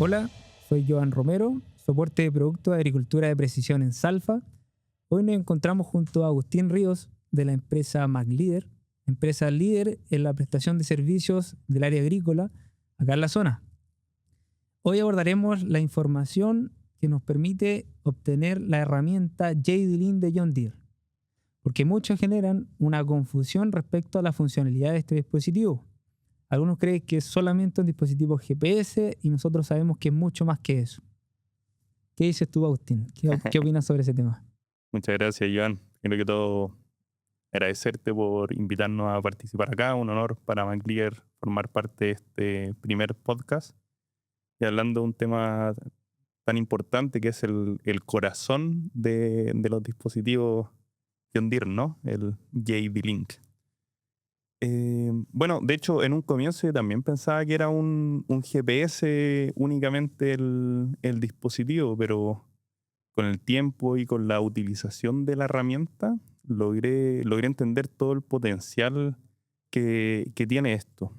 Hola, soy Joan Romero, soporte de productos de agricultura de precisión en Salfa. Hoy nos encontramos junto a Agustín Ríos de la empresa MacLeader, empresa líder en la prestación de servicios del área agrícola acá en la zona. Hoy abordaremos la información que nos permite obtener la herramienta JD-Link de John Deere, porque muchos generan una confusión respecto a la funcionalidad de este dispositivo. Algunos creen que es solamente un dispositivo GPS y nosotros sabemos que es mucho más que eso. ¿Qué dices tú, Agustín? ¿Qué opinas sobre ese tema? Muchas gracias, Joan. Primero que todo, agradecerte por invitarnos a participar acá. Un honor para MacLeader formar parte de este primer podcast. Y hablando de un tema tan importante que es el corazón de los dispositivos John Deere, ¿no? El JD-Link. Bueno, de hecho, en un comienzo yo también pensaba que era un GPS únicamente el dispositivo, pero con el tiempo y con la utilización de la herramienta, logré entender todo el potencial que tiene esto.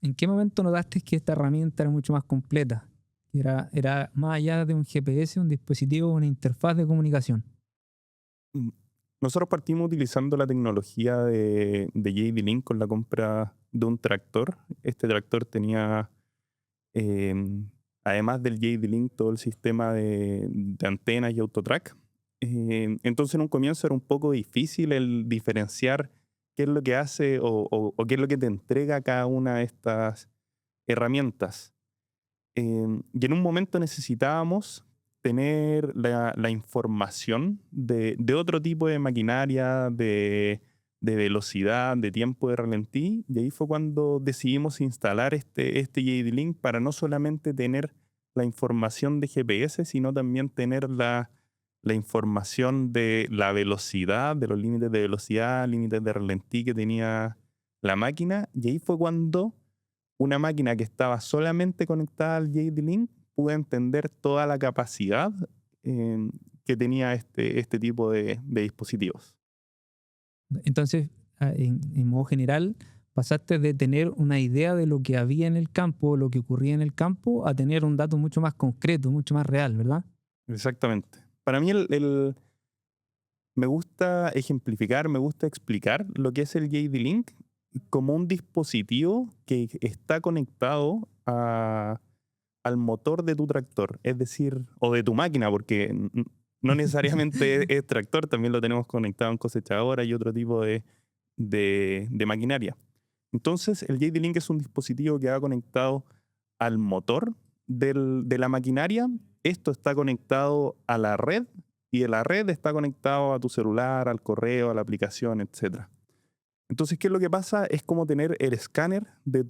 ¿En qué momento notaste que esta herramienta era mucho más completa? Era más allá de un GPS, un dispositivo, una interfaz de comunicación. Mm, Nosotros partimos utilizando la tecnología de JD-Link con la compra de un tractor. Este tractor tenía, además del JD-Link, todo el sistema de antenas y autotrack. Entonces en un comienzo era un poco difícil el diferenciar qué es lo que hace o qué es lo que te entrega cada una de estas herramientas. Y en un momento necesitábamos tener la información de otro tipo de maquinaria, de velocidad, de tiempo de ralentí, y ahí fue cuando decidimos instalar este JD-Link para no solamente tener la información de GPS, sino también tener la información de la velocidad, de los límites de velocidad, límites de ralentí que tenía la máquina, y ahí fue cuando una máquina que estaba solamente conectada al JD-Link pude entender toda la capacidad eh, que tenía este tipo de dispositivos. Entonces, en modo general, pasaste de tener una idea de lo que había en el campo, lo que ocurría en el campo, a tener un dato mucho más concreto, mucho más real, ¿verdad? Exactamente. Para mí me gusta ejemplificar, me gusta explicar lo que es el JD-Link como un dispositivo que está conectado al motor de tu tractor, es decir, o de tu máquina, porque no necesariamente es tractor, también lo tenemos conectado en cosechadora y otro tipo de maquinaria. Entonces, el JD-Link es un dispositivo que va conectado al motor de la maquinaria. Esto está conectado a la red y de la red está conectado a tu celular, al correo, a la aplicación, etc. Entonces, ¿qué es lo que pasa? Es como tener el escáner del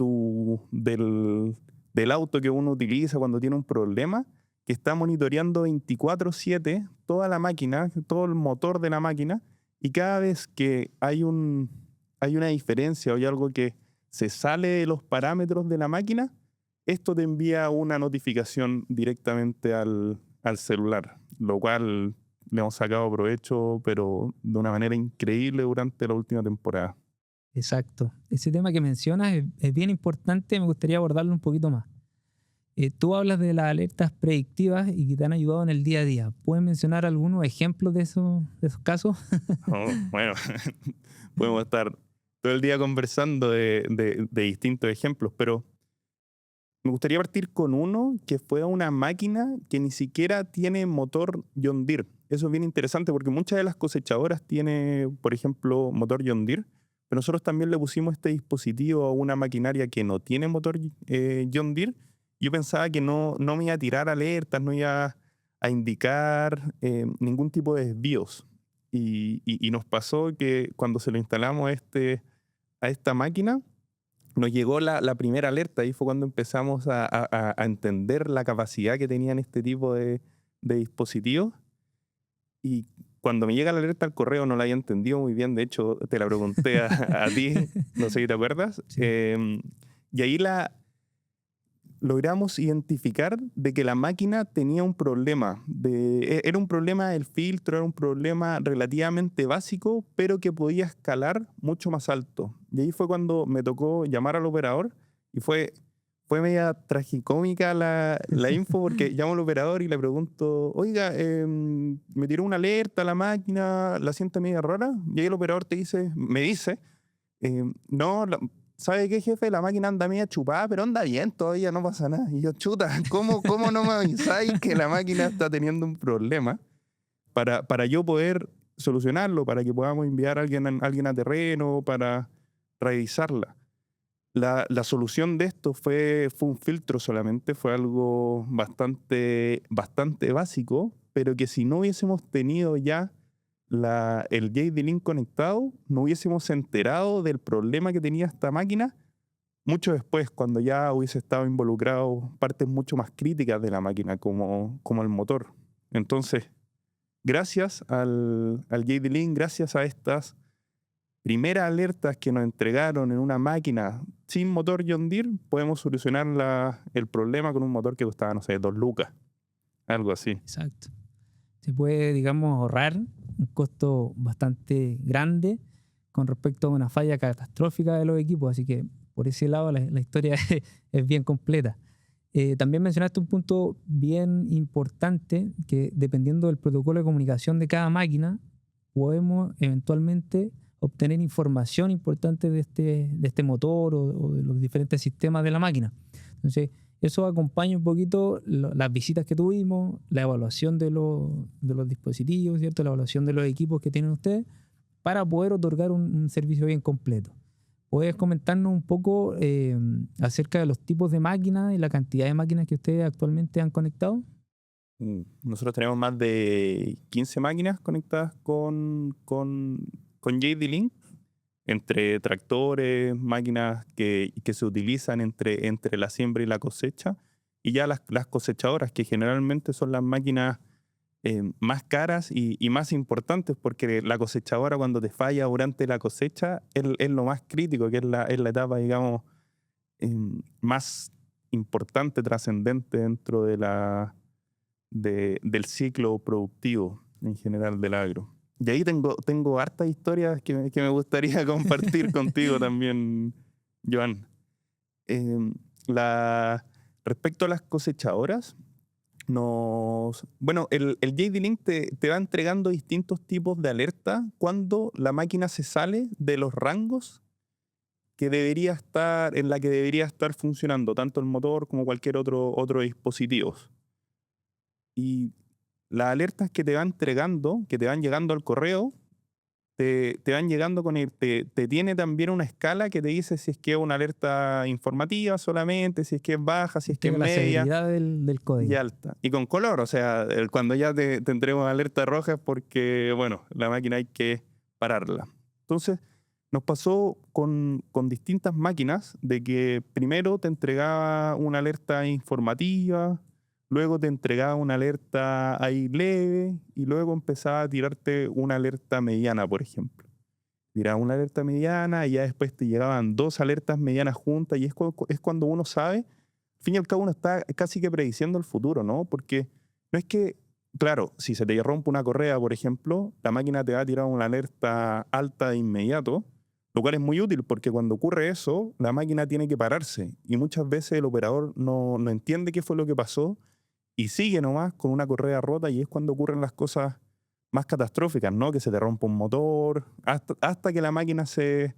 auto que uno utiliza cuando tiene un problema, que está monitoreando 24/7 toda la máquina, todo el motor de la máquina, y cada vez que hay una diferencia o hay algo que se sale de los parámetros de la máquina, esto te envía una notificación directamente al celular, lo cual le hemos sacado provecho, pero de una manera increíble durante la última temporada. Exacto. Ese tema que mencionas es bien importante, me gustaría abordarlo un poquito más. Tú hablas de las alertas predictivas y que te han ayudado en el día a día. ¿Puedes mencionar algunos ejemplos de esos casos? Oh, bueno, podemos estar todo el día conversando de distintos ejemplos, pero me gustaría partir con uno que fue una máquina que ni siquiera tiene motor John Deere. Eso es bien interesante porque muchas de las cosechadoras tienen, por ejemplo, motor John Deere, pero nosotros también le pusimos este dispositivo a una maquinaria que no tiene motor John Deere. Yo pensaba que no me iba a tirar alertas, no iba a indicar ningún tipo de desvíos. Y nos pasó que cuando se lo instalamos a esta máquina, nos llegó la primera alerta. Ahí fue cuando empezamos a entender la capacidad que tenían este tipo de dispositivos. Y cuando me llega la alerta al correo no la había entendido muy bien. De hecho, te la pregunté a ti, no sé si te acuerdas. Sí. Y ahí logramos identificar de que la máquina tenía un problema. Era un problema del filtro, era un problema relativamente básico, pero que podía escalar mucho más alto. Y ahí fue cuando me tocó llamar al operador y fue fue media tragicómica la info porque llamo al operador y le pregunto, oiga, me tiró una alerta a la máquina, la siento media rara. Y ahí el operador me dice, no, ¿sabe qué, jefe? La máquina anda media chupada, pero anda bien todavía, no pasa nada. Y yo, chuta, ¿cómo no me avisáis que la máquina está teniendo un problema para yo poder solucionarlo, para que podamos enviar a alguien a terreno para revisarla? La solución de esto fue un filtro solamente, fue algo bastante básico, pero que si no hubiésemos tenido ya el JD-Link conectado, no hubiésemos enterado del problema que tenía esta máquina mucho después, cuando ya hubiese estado involucrado partes mucho más críticas de la máquina, como el motor. Entonces, gracias al JD-Link, gracias a estas primeras alertas que nos entregaron en una máquina sin motor John Deere, podemos solucionar el problema con un motor que costaba, no sé, 2 lucas, algo así. Exacto. Se puede, digamos, ahorrar un costo bastante grande con respecto a una falla catastrófica de los equipos, así que por ese lado la historia es bien completa. También mencionaste un punto bien importante, que dependiendo del protocolo de comunicación de cada máquina, podemos eventualmente obtener información importante de este motor o de los diferentes sistemas de la máquina. Entonces, eso acompaña un poquito las visitas que tuvimos, la evaluación de los dispositivos, ¿cierto? La evaluación de los equipos que tienen ustedes para poder otorgar un servicio bien completo. ¿Puedes comentarnos un poco acerca de los tipos de máquinas y la cantidad de máquinas que ustedes actualmente han conectado? Nosotros tenemos más de 15 máquinas conectadas con JD-Link, entre tractores, máquinas que se utilizan entre la siembra y la cosecha, y ya las cosechadoras, que generalmente son las máquinas más caras y más importantes, porque la cosechadora, cuando te falla durante la cosecha, es lo más crítico, que es la etapa, digamos, más importante, trascendente dentro del ciclo productivo en general del agro. Y ahí tengo hartas historias que me gustaría compartir contigo también, Joan. Respecto a las cosechadoras, bueno, el JD-Link te va entregando distintos tipos de alerta cuando la máquina se sale de los rangos en la que debería estar funcionando, tanto el motor como cualquier otro dispositivo. Y las alertas que te van entregando, que te van llegando al correo, te van llegando te tiene también una escala que te dice si es que es una alerta informativa solamente, si es que es baja, si es que es La media severidad del código. y alta. Y con color, o sea, cuando ya te entrego alerta roja es porque, bueno, la máquina hay que pararla. Entonces, nos pasó con distintas máquinas de que primero te entregaba una alerta informativa, luego te entregaba una alerta ahí leve y luego empezaba a tirarte una alerta mediana, por ejemplo. Tiraba una alerta mediana y ya después te llegaban 2 alertas medianas juntas, y es cuando uno sabe, al fin y al cabo uno está casi que prediciendo el futuro, ¿no? Porque no es que, claro, si se te rompe una correa, por ejemplo, la máquina te va a tirar una alerta alta de inmediato, lo cual es muy útil porque cuando ocurre eso, la máquina tiene que pararse y muchas veces el operador no entiende qué fue lo que pasó y sigue nomás con una correa rota, y es cuando ocurren las cosas más catastróficas, ¿no? Que se te rompa un motor, hasta que la máquina se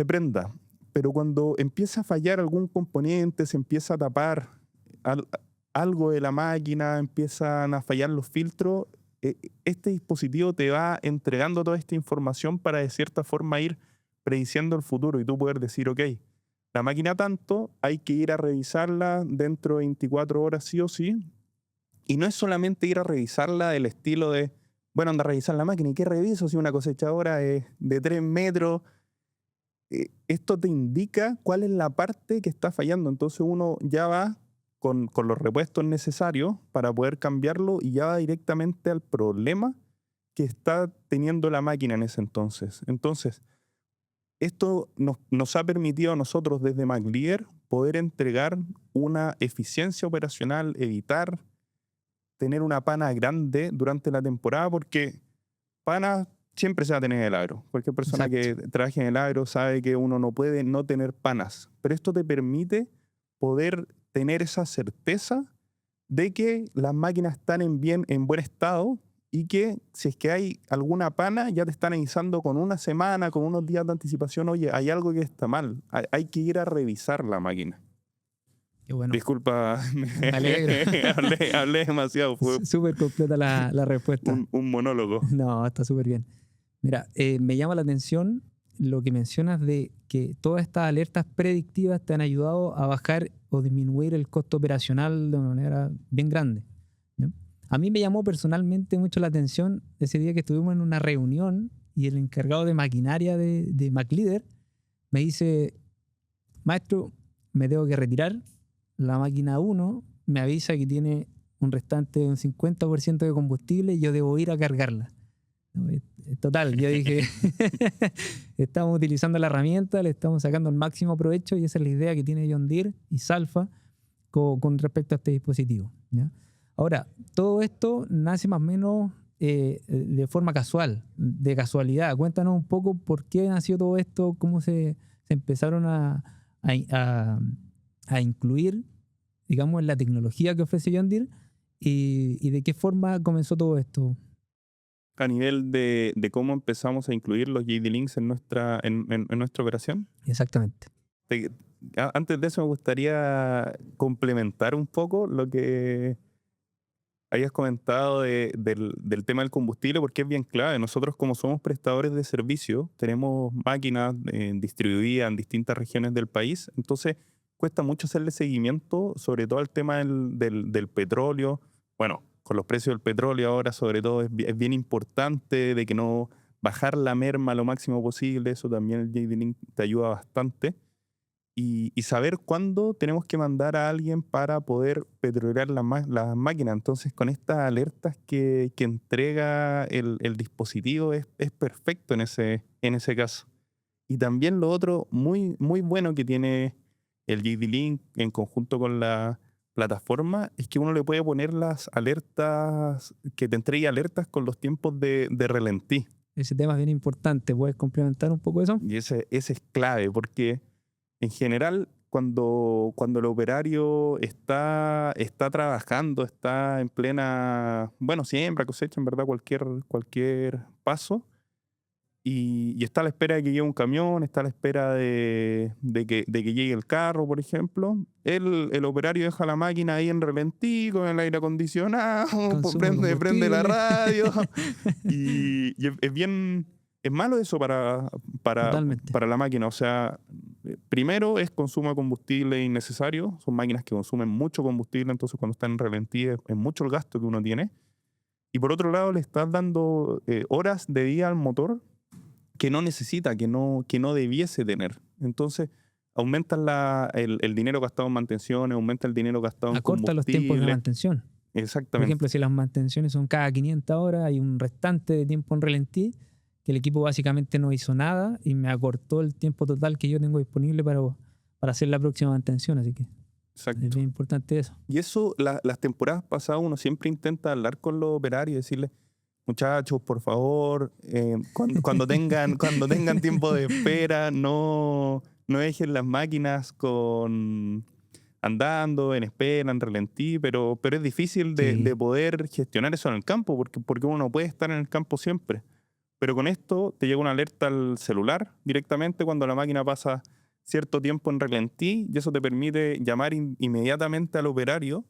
prenda. Pero cuando empieza a fallar algún componente, se empieza a tapar algo de la máquina, empiezan a fallar los filtros, este dispositivo te va entregando toda esta información para de cierta forma ir prediciendo el futuro y tú poder decir, ok, la máquina tanto, hay que ir a revisarla dentro de 24 horas sí o sí. Y no es solamente ir a revisarla del estilo de, bueno, anda a revisar la máquina. ¿Y qué reviso si una cosechadora es de 3 metros? Esto te indica cuál es la parte que está fallando. Entonces uno ya va con los repuestos necesarios para poder cambiarlo y ya va directamente al problema que está teniendo la máquina en ese entonces. Entonces, esto nos ha permitido a nosotros desde MacLeader poder entregar una eficiencia operacional, evitar tener una pana grande durante la temporada, porque pana siempre se va a tener en el agro. Cualquier persona Exacto. que trabaje en el agro sabe que uno no puede no tener panas, pero esto te permite poder tener esa certeza de que las máquinas están en buen estado y que si es que hay alguna pana, ya te están avisando con una semana, con unos días de anticipación, oye, hay algo que está mal, hay que ir a revisar la máquina. Qué bueno. Disculpa, Me alegro. hablé demasiado, fue Súper completa la respuesta. un monólogo. No, está súper bien. Mira, me llama la atención lo que mencionas de que todas estas alertas predictivas te han ayudado a bajar o disminuir el costo operacional de una manera bien grande, ¿no? A mí me llamó personalmente mucho la atención ese día que estuvimos en una reunión y el encargado de maquinaria de MacLeader me dice, maestro, me tengo que retirar. La máquina 1 me avisa que tiene un restante de un 50% de combustible y yo debo ir a cargarla. Total, yo dije, estamos utilizando la herramienta, le estamos sacando el máximo provecho y esa es la idea que tiene John Deere y Salfa con respecto a este dispositivo, ¿ya? Ahora, todo esto nace más o menos de forma casual, de casualidad. Cuéntanos un poco por qué nació todo esto, cómo se empezaron a incluir, digamos, en la tecnología que ofrece John Deere y de qué forma comenzó todo esto. A nivel de cómo empezamos a incluir los JD-Links en nuestra operación. Exactamente. Antes de eso me gustaría complementar un poco lo que habías comentado del tema del combustible, porque es bien clave. Nosotros, como somos prestadores de servicio, tenemos máquinas distribuidas en distintas regiones del país, entonces cuesta mucho hacerle seguimiento, sobre todo al tema del petróleo. Bueno, con los precios del petróleo ahora, sobre todo, es bien importante de que no bajar la merma lo máximo posible. Eso también el JD-Link te ayuda bastante. Y saber cuándo tenemos que mandar a alguien para poder petrolear las máquinas. Entonces, con estas alertas que entrega el dispositivo es perfecto en ese caso. Y también lo otro muy, muy bueno que tiene el JD-Link en conjunto con la plataforma es que uno le puede poner las alertas, que te entregue alertas con los tiempos de ralentí. Ese tema es bien importante. ¿Puedes complementar un poco eso? Y ese es clave porque en general, cuando el operario está trabajando, está en plena, bueno, siembra, cosecha, en verdad, cualquier paso, y está a la espera de que llegue un camión, está a la espera de que llegue el carro, por ejemplo, el operario deja la máquina ahí en ralentí, con el aire acondicionado, prende la radio, y es malo eso para la máquina. O sea, primero es consumo de combustible innecesario. Son máquinas que consumen mucho combustible, entonces cuando están en ralentí es mucho el gasto que uno tiene. Y por otro lado le estás dando horas de día al motor que no necesita, que no debiese tener. Entonces aumentan el dinero gastado en mantenciones, aumenta el dinero gastado en combustible. Acorta los tiempos de mantención. Exactamente. Por ejemplo, si las mantenciones son cada 500 horas, hay un restante de tiempo en ralentí que el equipo básicamente no hizo nada y me acortó el tiempo total que yo tengo disponible para hacer la próxima mantención. Así que exacto. Es bien importante eso. Y eso, las temporadas pasadas uno siempre intenta hablar con los operarios y decirles, muchachos, por favor, cuando tengan tiempo de espera, no dejen las máquinas andando en espera, en ralentí, pero es difícil de poder gestionar eso en el campo, porque uno no puede estar en el campo siempre. Pero con esto te llega una alerta al celular directamente cuando la máquina pasa cierto tiempo en ralentí, y eso te permite llamar inmediatamente al operario,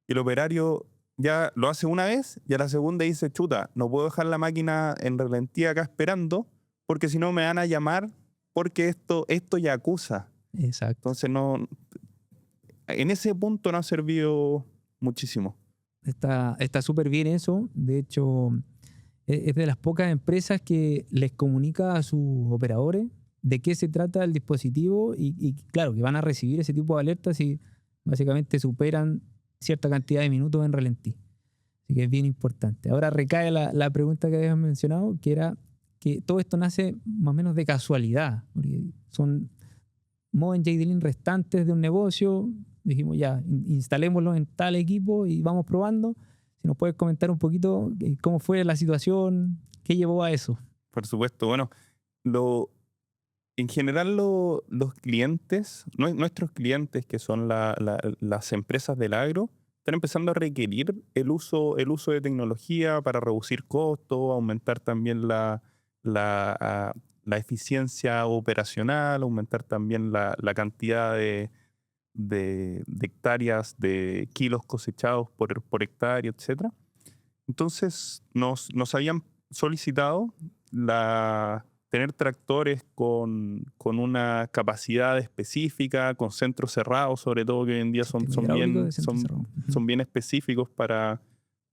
y el operario ya lo hace una vez y a la segunda dice, chuta, no puedo dejar la máquina en ralentí acá esperando porque si no me van a llamar porque esto ya acusa. Exacto. Entonces en ese punto nos ha servido muchísimo. Está súper bien eso. De hecho, es de las pocas empresas que les comunica a sus operadores de qué se trata el dispositivo y claro, que van a recibir ese tipo de alertas si básicamente superan cierta cantidad de minutos en ralentí. Así que es bien importante. Ahora recae la pregunta que habías mencionado, que era que todo esto nace más o menos de casualidad, porque son modos en JD-Link restantes de un negocio. Dijimos ya, instalémoslo en tal equipo y vamos probando. Si nos puedes comentar un poquito cómo fue la situación, qué llevó a eso. Por supuesto. Bueno, En general, los clientes, nuestros clientes, que son las empresas del agro, están empezando a requerir el uso de tecnología para reducir costos, aumentar también la, ah, la eficiencia operacional, aumentar también la cantidad de hectáreas, de kilos cosechados por hectárea, etcétera. Entonces nos habían solicitado tener tractores con una capacidad específica, con centros cerrados, sobre todo, que hoy en día son, Sistema son hidráulico bien, de centro son, cerrado. son bien específicos para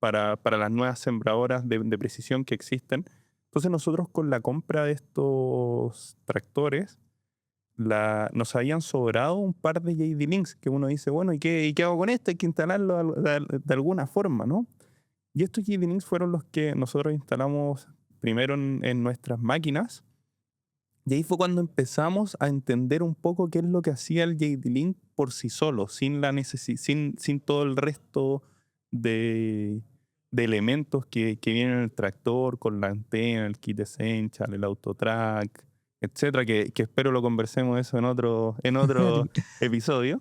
las nuevas sembradoras de precisión que existen. Entonces nosotros, con la compra de estos tractores, nos habían sobrado un par de JD Links, que uno dice, bueno, ¿y qué hago con esto? Hay que instalarlo de alguna forma, ¿no? Y estos JD Links fueron los que nosotros instalamos primero en nuestras máquinas. Y ahí fue cuando empezamos a entender un poco qué es lo que hacía el JD Link por sí solo, sin todo el resto de, de elementos que vienen en el tractor, con la antena, el kit essential, el autotrack, etcétera, que espero lo conversemos eso en otro episodio.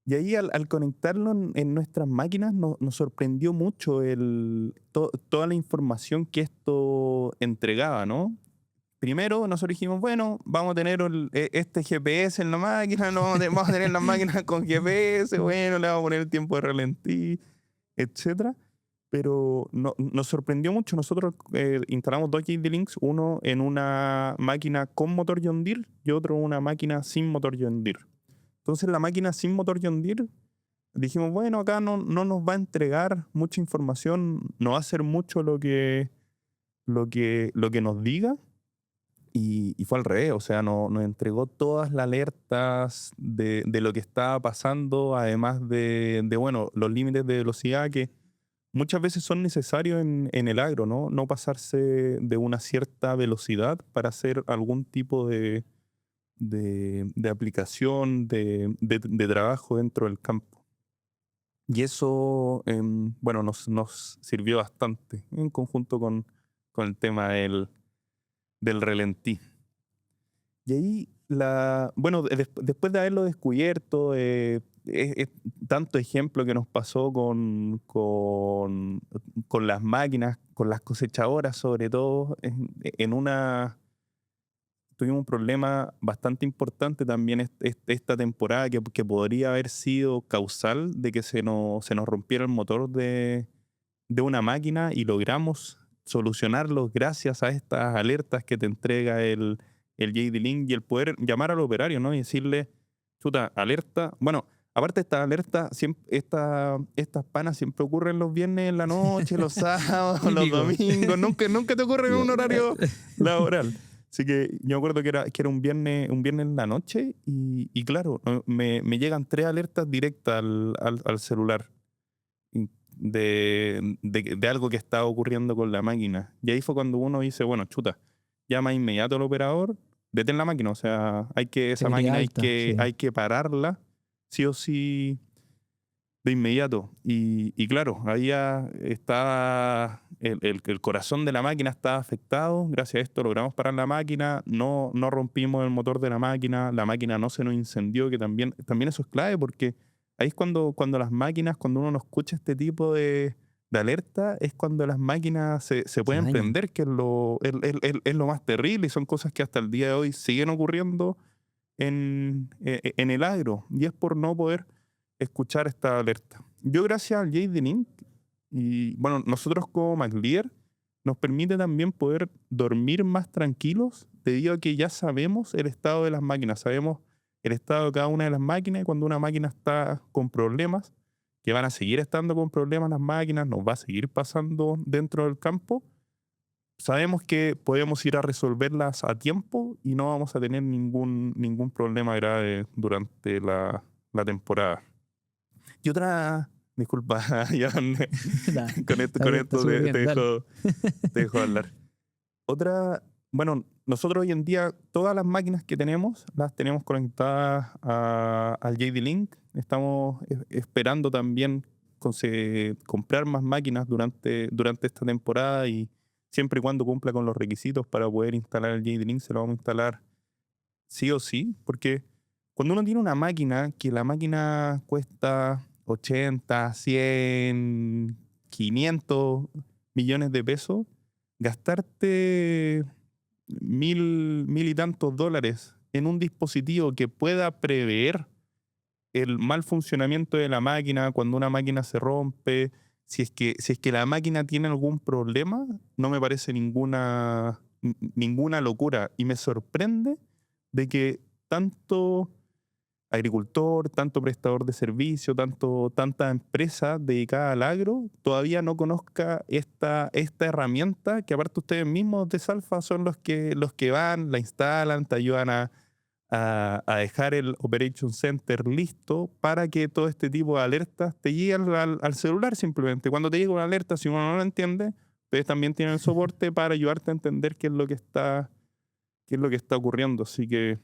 Y ahí, al conectarlo en nuestras máquinas, nos sorprendió mucho toda la información que esto entregaba, ¿no? Primero nosotros dijimos, bueno, vamos a tener este GPS en la máquina, vamos a tener las máquinas con GPS, bueno, le vamos a poner el tiempo de ralentí, etcétera. Pero nos sorprendió mucho. Nosotros instalamos dos JD Links, uno en una máquina con motor John Deere y otro en una máquina sin motor John Deere. Entonces, la máquina sin motor John Deere, dijimos, bueno, acá no nos va a entregar mucha información, no va a hacer mucho lo que nos diga. Y fue al revés, o sea, nos entregó todas las alertas de lo que estaba pasando, además bueno, los límites de velocidad que muchas veces son necesarios en el agro, ¿no? No pasarse de una cierta velocidad para hacer algún tipo de aplicación, de trabajo dentro del campo. Y eso, bueno, nos sirvió bastante en conjunto con el tema del relentí. Y ahí, bueno, después de haberlo descubierto, tanto ejemplo que nos pasó con las máquinas, con las cosechadoras, sobre todo, tuvimos un problema bastante importante también esta temporada, que podría haber sido causal de que se nos rompiera el motor de una máquina, y logramos solucionarlo gracias a estas alertas que te entrega el JD Link, y el poder llamar al operario, ¿no? Y decirle, chuta, alerta. Bueno, aparte de esta alerta, estas panas siempre ocurren los viernes en la noche, los sábados, los Típico. domingos. Nunca te ocurren en un horario laboral. Así que yo me acuerdo que era un viernes en la noche, y claro, me llegan 3 alertas directas al celular de algo que estaba ocurriendo con la máquina. Y ahí fue cuando uno dice, bueno, chuta, llama inmediato al operador, detén la máquina, o sea, esa Severidad máquina alta, sí. hay que pararla sí o sí de inmediato. Y claro, ahí ya está el corazón de la máquina está afectado. Gracias a esto logramos parar la máquina, no rompimos el motor de la máquina no se nos incendió, que también eso es clave, porque ahí es cuando las máquinas, cuando uno no escucha este tipo de alerta, es cuando las máquinas se pueden dañan. prender, que es lo más terrible, y son cosas que hasta el día de hoy siguen ocurriendo en el agro, y es por no poder escuchar esta alerta. Yo, gracias al JD Link, y bueno, nosotros como MacLeader, nos permite también poder dormir más tranquilos, debido a que ya sabemos el estado de las máquinas, sabemos el estado de cada una de las máquinas, y cuando una máquina está con problemas, que van a seguir estando con problemas las máquinas, nos va a seguir pasando dentro del campo, sabemos que podemos ir a resolverlas a tiempo y no vamos a tener ningún problema grave durante la temporada. Y otra, disculpa, ya Nah, con está esto bien, está súper te bien, dale. dejo hablar. Otra, bueno, nosotros hoy en día todas las máquinas que tenemos las tenemos conectadas al JD Link. Estamos esperando también comprar más máquinas durante esta temporada, y siempre y cuando cumpla con los requisitos para poder instalar el JD Link, se lo vamos a instalar sí o sí, porque cuando uno tiene una máquina, que la máquina cuesta 80, 100, 500 millones de pesos, gastarte mil y tantos dólares en un dispositivo que pueda prever el mal funcionamiento de la máquina, cuando una máquina se rompe, si es que la máquina tiene algún problema, no me parece ninguna locura. Y me sorprende de que tanto agricultor, tanto prestador de servicio, tanta empresa dedicada al agro, todavía no conozca esta herramienta que aparte ustedes mismos de Salfa son los que van, la instalan, te ayudan a dejar el Operation Center listo para que todo este tipo de alertas te lleguen al celular simplemente. Cuando te llega una alerta, si uno no lo entiende, ustedes también tienen el soporte para ayudarte a entender qué es lo que está ocurriendo. Así que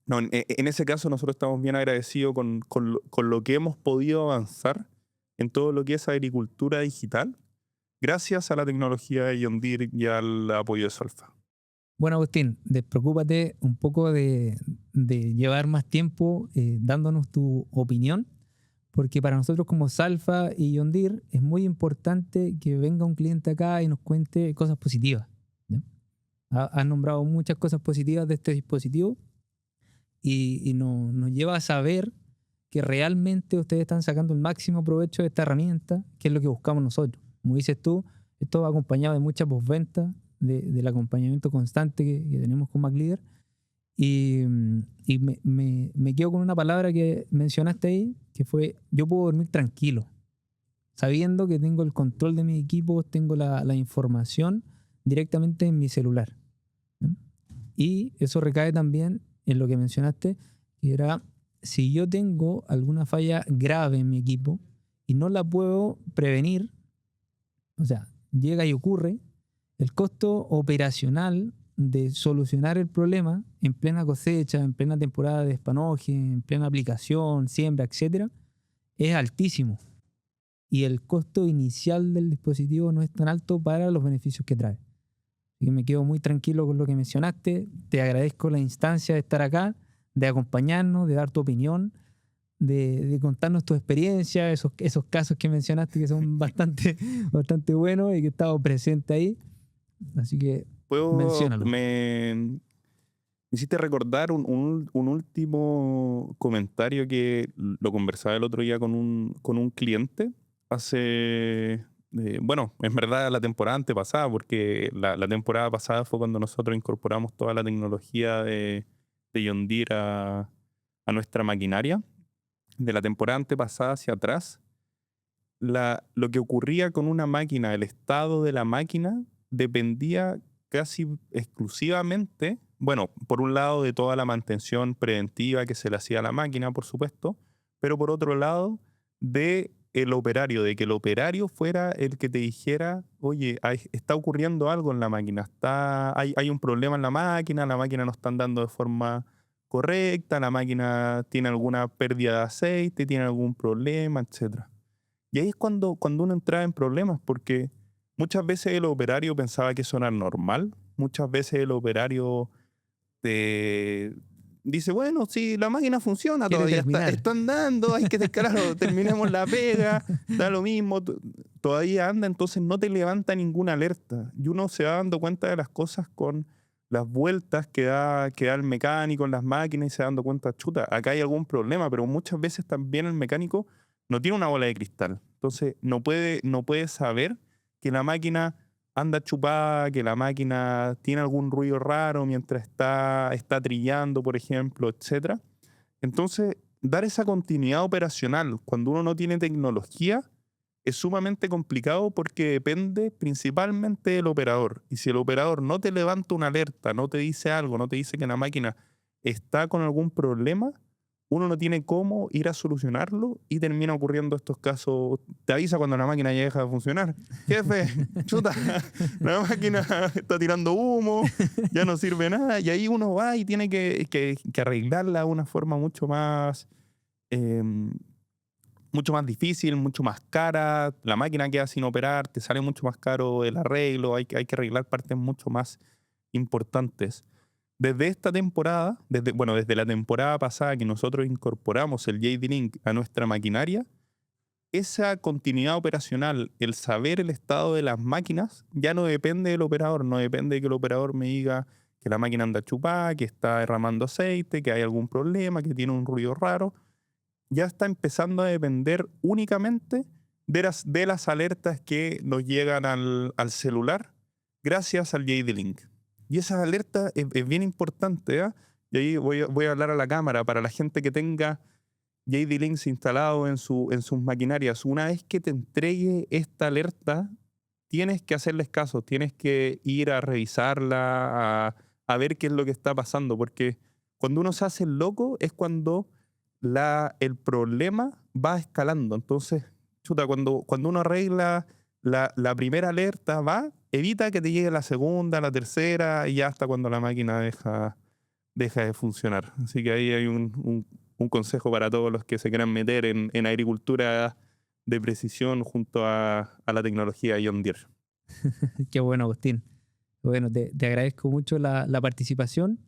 no, en ese caso nosotros estamos bien agradecidos con lo que hemos podido avanzar en todo lo que es agricultura digital, gracias a la tecnología de John Deere y al apoyo de Salfa. Bueno, Agustín, despreocúpate un poco de llevar más tiempo dándonos tu opinión, porque para nosotros como Salfa y John Deere es muy importante que venga un cliente acá y nos cuente cosas positivas, ¿ya? Has nombrado muchas cosas positivas de este dispositivo y nos lleva a saber que realmente ustedes están sacando el máximo provecho de esta herramienta, que es lo que buscamos nosotros. Como dices tú, esto va acompañado de muchas postventa, del acompañamiento constante que tenemos con MacLeader. Y me quedo con una palabra que mencionaste ahí, que fue: yo puedo dormir tranquilo, sabiendo que tengo el control de mi equipo, tengo la información directamente en mi celular, ¿no? Y eso recae también en lo que mencionaste, que era, si yo tengo alguna falla grave en mi equipo y no la puedo prevenir, o sea, llega y ocurre, el costo operacional de solucionar el problema en plena cosecha, en plena temporada de espanoje, en plena aplicación, siembra, etcétera, es altísimo. Y el costo inicial del dispositivo no es tan alto para los beneficios que trae. Así que me quedo muy tranquilo con lo que mencionaste. Te agradezco la instancia de estar acá, de acompañarnos, de dar tu opinión, de contarnos tu experiencia, esos casos que mencionaste que son bastante buenos y que he estado presente ahí. Así que menciónalo. Me hiciste recordar un último comentario que lo conversaba el otro día con un cliente bueno, en verdad la temporada antepasada, porque la temporada pasada fue cuando nosotros incorporamos toda la tecnología de John Deere a nuestra maquinaria. De la temporada antepasada hacia atrás, lo que ocurría con una máquina, el estado de la máquina, dependía casi exclusivamente, bueno, por un lado de toda la mantención preventiva que se le hacía a la máquina, por supuesto, pero por otro lado de el operario, de que el operario fuera el que te dijera: oye, está ocurriendo algo en la máquina, hay un problema en la máquina no está andando de forma correcta, la máquina tiene alguna pérdida de aceite, tiene algún problema, etcétera. Y ahí es cuando uno entraba en problemas, porque muchas veces el operario pensaba que eso era normal, muchas veces el operario te dice: bueno, si la máquina funciona, Quiere todavía está, terminar. está andando, hay que claro, terminemos la pega, da lo mismo, todavía anda, entonces no te levanta ninguna alerta. Y uno se va dando cuenta de las cosas con las vueltas que da el mecánico en las máquinas y se va dando cuenta: chuta, acá hay algún problema, pero muchas veces también el mecánico no tiene una bola de cristal. Entonces no puede saber que la máquina anda chupada, que la máquina tiene algún ruido raro mientras está trillando, por ejemplo, etc. Entonces, dar esa continuidad operacional cuando uno no tiene tecnología es sumamente complicado, porque depende principalmente del operador. Y si el operador no te levanta una alerta, no te dice algo, no te dice que la máquina está con algún problema, uno no tiene cómo ir a solucionarlo y termina ocurriendo estos casos. Te avisa cuando la máquina ya deja de funcionar: jefe, chuta, la máquina está tirando humo, ya no sirve nada. Y ahí uno va y tiene que arreglarla de una forma eh, mucho más difícil, mucho más cara. La máquina queda sin operar, te sale mucho más caro el arreglo, hay que arreglar partes mucho más importantes. Desde esta temporada, desde la temporada pasada que nosotros incorporamos el JD-Link a nuestra maquinaria, esa continuidad operacional, el saber el estado de las máquinas, ya no depende del operador, no depende de que el operador me diga que la máquina anda chupada, que está derramando aceite, que hay algún problema, que tiene un ruido raro. Ya está empezando a depender únicamente de las alertas que nos llegan al celular gracias al JD-Link. Y esa alerta es bien importante, ¿eh? Y ahí voy a hablar a la cámara para la gente que tenga JD-Links instalado en sus maquinarias. Una vez que te entregue esta alerta, tienes que hacerles caso, tienes que ir a revisarla, a ver qué es lo que está pasando, porque cuando uno se hace el loco es cuando el problema va escalando. Entonces, chuta, cuando uno arregla la primera alerta, evita que te llegue la segunda, la tercera, y ya hasta cuando la máquina deja de funcionar. Así que ahí hay un consejo para todos los que se quieran meter en agricultura de precisión junto a la tecnología John Deere. Qué bueno, Agustín. Bueno, te agradezco mucho la participación.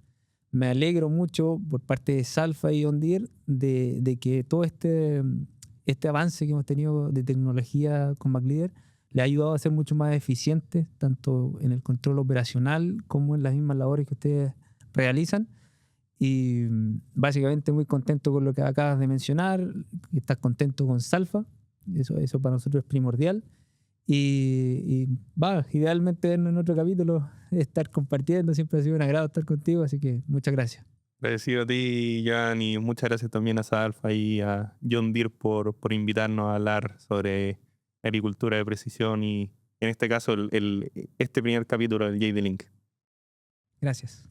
Me alegro mucho por parte de Salfa y John Deere de que todo este avance que hemos tenido de tecnología con MacLeader le ha ayudado a ser mucho más eficientes, tanto en el control operacional como en las mismas labores que ustedes realizan. Y básicamente muy contento con lo que acabas de mencionar, estás contento con Salfa, eso para nosotros es primordial. Y idealmente vernos en otro capítulo, estar compartiendo, siempre ha sido un agrado estar contigo, así que muchas gracias. Agradecido a ti, Jan, y muchas gracias también a Salfa y a John Deere por invitarnos a hablar sobre agricultura de precisión y en este caso este primer capítulo del JD-Link. Gracias.